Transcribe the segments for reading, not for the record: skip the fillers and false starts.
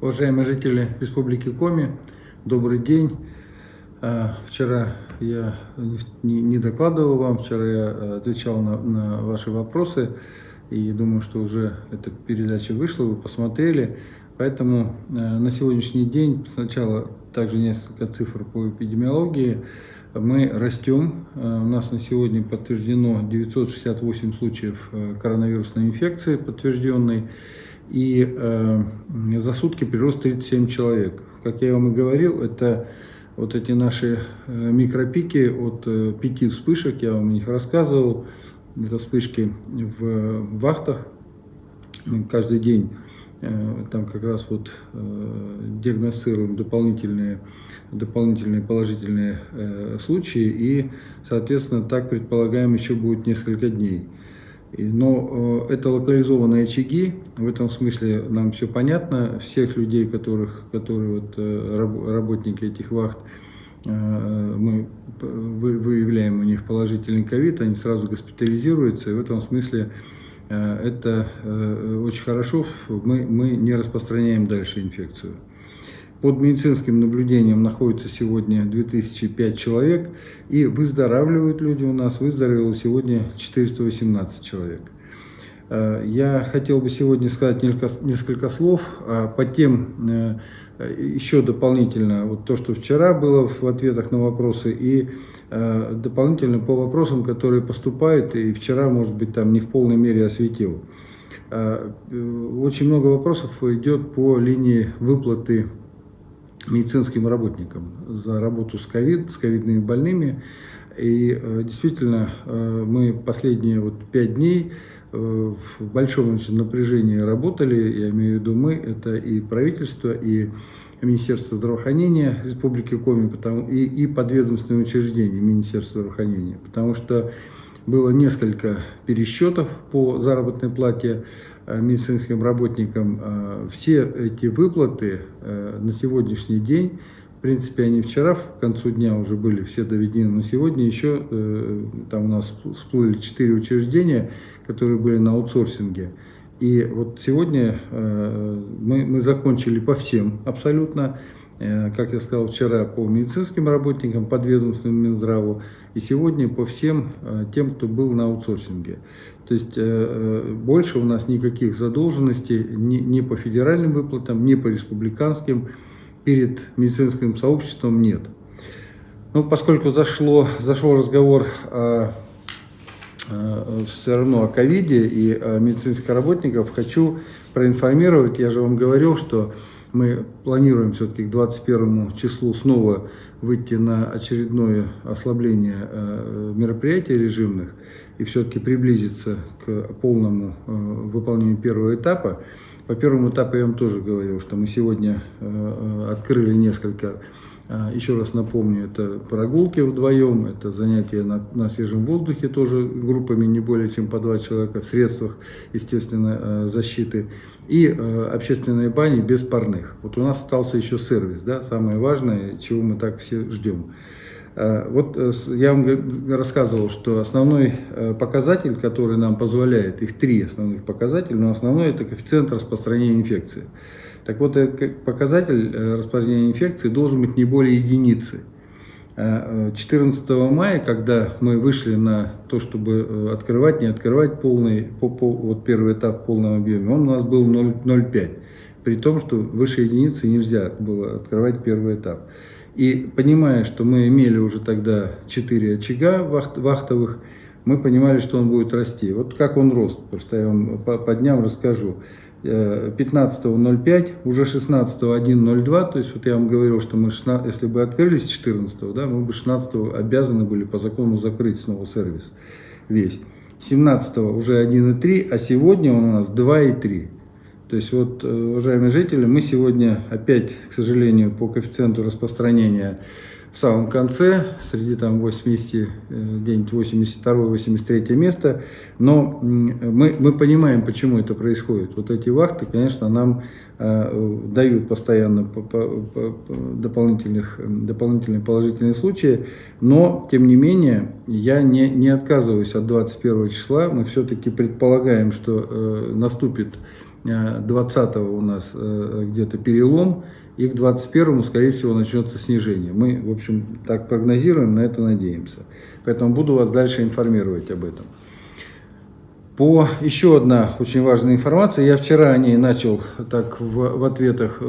Уважаемые жители Республики Коми, добрый день. Вчера я не докладывал вам, вчера я отвечал на ваши вопросы, и думаю, что уже эта передача вышла, вы посмотрели. Поэтому на сегодняшний день сначала также несколько цифр по эпидемиологии. Мы растем. У нас на сегодня подтверждено 968 случаев коронавирусной инфекции подтвержденной. И за сутки прирост 37 человек. Как я вам и говорил, это вот эти наши микропики от 5 вспышек, я вам о них рассказывал. Это вспышки в вахтах. Мы каждый день там как раз вот диагностируем дополнительные положительные случаи, и, соответственно, так предполагаем, еще будет несколько дней. Но это локализованные очаги, в этом смысле нам все понятно. Всех людей, которые вот, работники этих вахт, мы выявляем у них положительный ковид, они сразу госпитализируются, и в этом смысле это очень хорошо, мы не распространяем дальше инфекцию. Под медицинским наблюдением находится сегодня 2005 человек, и выздоравливают люди у нас, выздоровело сегодня 418 человек. Я хотел бы сегодня сказать несколько слов по тем, еще дополнительно, вот то, что вчера было в ответах на вопросы, и дополнительно по вопросам, которые поступают, и вчера, может быть, там не в полной мере осветил. Очень много вопросов идет по линии выплаты медицинским работникам за работу с ковидными больными. И действительно, мы последние 5 дней в большом напряжении работали, я имею в виду мы, это и правительство, и Министерство здравоохранения Республики Коми, и подведомственные учреждения Министерства здравоохранения, потому что было несколько пересчетов по заработной плате медицинским работникам. Все эти выплаты на сегодняшний день, в принципе, они вчера к концу дня уже были все доведены, но сегодня еще там у нас всплыли 4 учреждения, которые были на аутсорсинге. И вот сегодня мы закончили по всем абсолютно, как я сказал вчера, по медицинским работникам, подведомственному Минздраву, и сегодня по всем тем, кто был на аутсорсинге. То есть больше у нас никаких задолженностей ни по федеральным выплатам, ни по республиканским перед медицинским сообществом нет. Но поскольку зашел разговор все равно о ковиде и о медицинских работниках, хочу проинформировать, я же вам говорил, что мы планируем все-таки к 21 числу снова выйти на очередное ослабление мероприятий режимных и все-таки приблизиться к полному выполнению первого этапа. По первому этапу я вам тоже говорил, что мы сегодня открыли несколько, еще раз напомню, это прогулки вдвоем, это занятия на свежем воздухе тоже группами не более чем по 2 человека в средствах, естественно, защиты, и общественные бани без парных. Вот у нас остался еще сервис, да, самое важное, чего мы так все ждем. Вот я вам рассказывал, что основной показатель, который нам позволяет, их 3 основных показателя, но основной это коэффициент распространения инфекции. Так вот, показатель распространения инфекции должен быть не более единицы. 14 мая, когда мы вышли на то, чтобы открывать, не открывать вот первый этап в полном объеме, он у нас был 0,05, при том, что выше единицы нельзя было открывать первый этап. И понимая, что мы имели уже тогда 4 очага вахтовых, мы понимали, что он будет расти. Вот как он рос, просто я вам по дням расскажу. 15-го 0,5, уже 16-го 1,02, то есть вот я вам говорил, что мы, если бы открылись 14-го, да, мы бы 16-го обязаны были по закону закрыть снова сервис весь. 17-го уже 1,3, а сегодня он у нас 2,3. То есть вот, уважаемые жители, мы сегодня опять, к сожалению, по коэффициенту распространения в самом конце, среди там 80, где-нибудь 82-83 место, но мы понимаем, почему это происходит. Вот эти вахты, конечно, нам дают постоянно дополнительные положительные случаи, но, тем не менее, я не отказываюсь от 21 числа, мы все-таки предполагаем, что наступит 20-го у нас где-то перелом, и к 21-му, скорее всего, начнется снижение. Мы, в общем, так прогнозируем, на это надеемся. Поэтому буду вас дальше информировать об этом. Еще одна очень важная информация. Я вчера о ней начал так в ответах,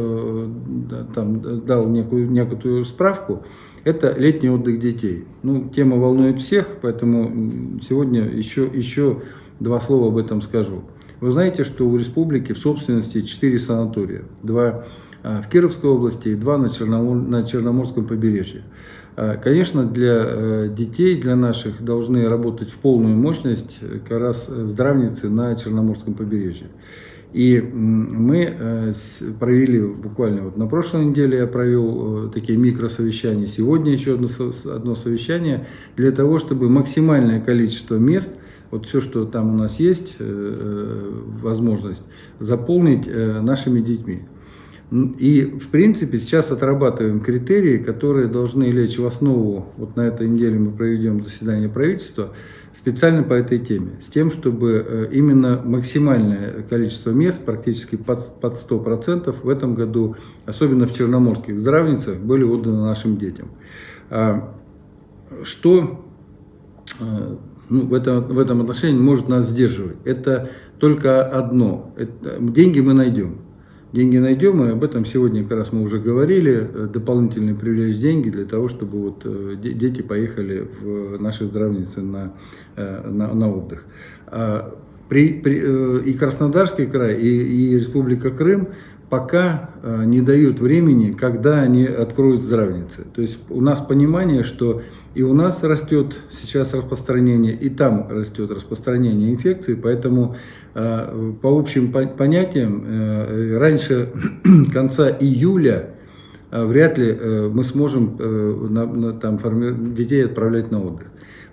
там, дал некую справку. Это летний отдых детей. Ну, тема волнует всех, поэтому сегодня еще два слова об этом скажу. Вы знаете, что у республики в собственности 4 санатория. 2 в Кировской области и 2 на Черноморском побережье. Конечно, для детей, для наших, должны работать в полную мощность как раз здравницы на Черноморском побережье. И мы провели буквально вот на прошлой неделе, я провел такие микросовещания, сегодня еще одно совещание, для того, чтобы максимальное количество мест, вот все, что там у нас есть, возможность заполнить нашими детьми. И, в принципе, сейчас отрабатываем критерии, которые должны лечь в основу. Вот на этой неделе мы проведем заседание правительства специально по этой теме, с тем, чтобы именно максимальное количество мест, практически под 100% в этом году, особенно в черноморских здравницах, были отданы нашим детям. Что в этом отношении может нас сдерживать? Это только одно. Деньги мы найдем. Деньги найдем, и об этом сегодня как раз мы уже говорили, дополнительные привлечь деньги для того, чтобы вот дети поехали в наши здравницы на отдых. И Краснодарский край, и Республика Крым пока не дают времени, когда они откроют здравницы. То есть у нас понимание, что и у нас растет сейчас распространение, и там растет распространение инфекции, поэтому по общим понятиям раньше конца июля вряд ли мы сможем детей отправлять на отдых.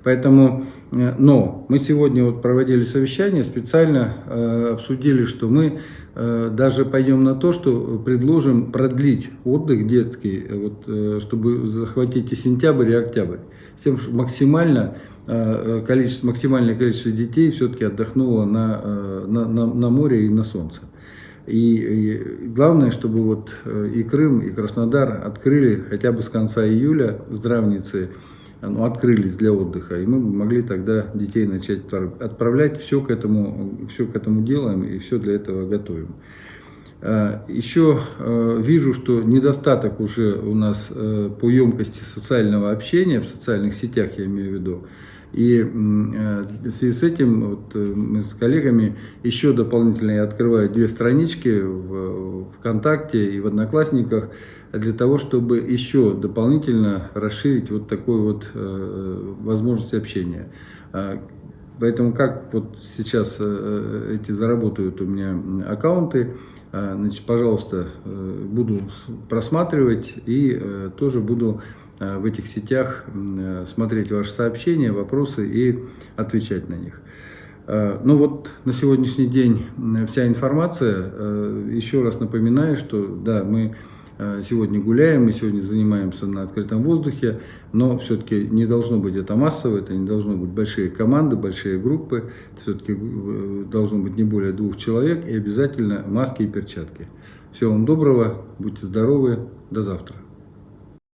Поэтому, но мы сегодня вот проводили совещание, специально обсудили, что мы даже пойдем на то, что предложим продлить отдых детский, вот, чтобы захватить и сентябрь, и октябрь. С тем, что максимальное количество детей все-таки отдохнуло на море и на солнце. И главное, чтобы вот и Крым, и Краснодар открыли хотя бы с конца июля здравницы, открылись для отдыха, и мы могли тогда детей начать отправлять. Все к этому делаем и все для этого готовим. Еще вижу, что недостаток уже у нас по емкости социального общения, в социальных сетях я имею в виду. И в связи с этим вот мы с коллегами еще дополнительно я открываю 2 странички в ВКонтакте и в Одноклассниках, для того, чтобы еще дополнительно расширить вот такую вот возможность общения. Поэтому как вот сейчас эти заработают у меня аккаунты, значит, пожалуйста, буду просматривать и тоже буду в этих сетях смотреть ваши сообщения, вопросы и отвечать на них. Ну вот на сегодняшний день вся информация. Еще раз напоминаю, что да, мы сегодня гуляем, мы сегодня занимаемся на открытом воздухе, но все-таки не должно быть это массово, это не должно быть большие команды, большие группы, все-таки должно быть не более 2 человек и обязательно маски и перчатки. Всего вам доброго, будьте здоровы, до завтра.